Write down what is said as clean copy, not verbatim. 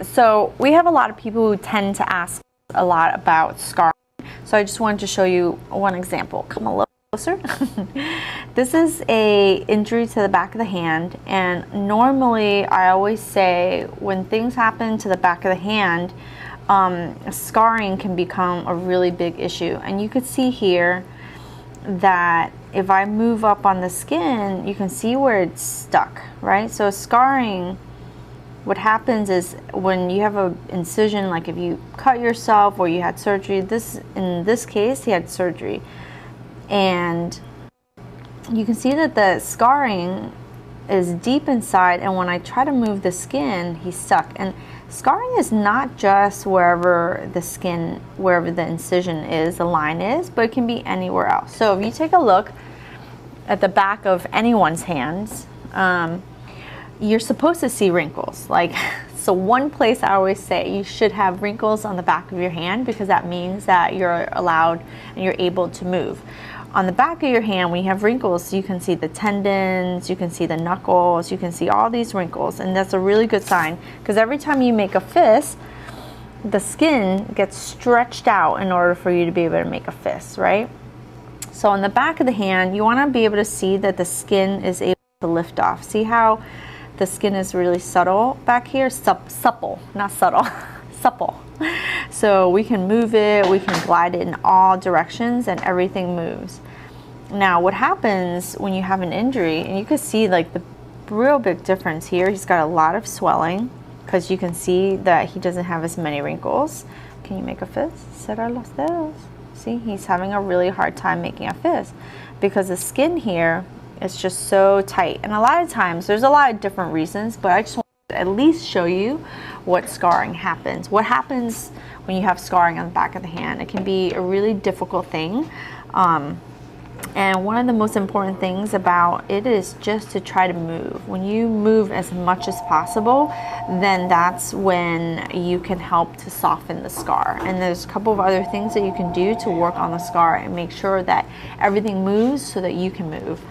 So we have a lot of people who tend to ask a lot about scarring. So I just wanted to show you one example. Come a little closer. This is a injury to the back of the hand, and normally I always say when things happen to the back of the hand, scarring can become a really big issue. And you could see here that if I move up on the skin, you can see where it's stuck, right? So scarring, what happens is when you have an incision, like if you cut yourself or you had surgery, in this case he had surgery, and you can see that the scarring is deep inside, and when I try to move the skin, he's stuck. And scarring is not just wherever the incision is, the line is, but it can be anywhere else. So if you take a look at the back of anyone's hands, you're supposed to see wrinkles. So one place I always say you should have wrinkles on the back of your hand, because that means that you're allowed and you're able to move. On the back of your hand, when you have wrinkles, you can see the tendons, you can see the knuckles, you can see all these wrinkles, and that's a really good sign, because every time you make a fist, the skin gets stretched out in order for you to be able to make a fist, right? So on the back of the hand, you want to be able to see that the skin is able to lift off. See how the skin is really subtle back here? Supple, not subtle, supple. So we can move it, we can glide it in all directions, and everything moves. Now what happens when you have an injury, and you can see like the real big difference here, he's got a lot of swelling, because you can see that he doesn't have as many wrinkles. Can you make a fist? Cerrar los dedos. See, he's having a really hard time making a fist, because the skin here is just so tight. And a lot of times, there's a lot of different reasons, but I just want to at least show you what scarring happens. What happens when you have scarring on the back of the hand? It can be a really difficult thing. And one of the most important things about it is just to try to move. When you move as much as possible, then that's when you can help to soften the scar. And there's a couple of other things that you can do to work on the scar and make sure that everything moves so that you can move.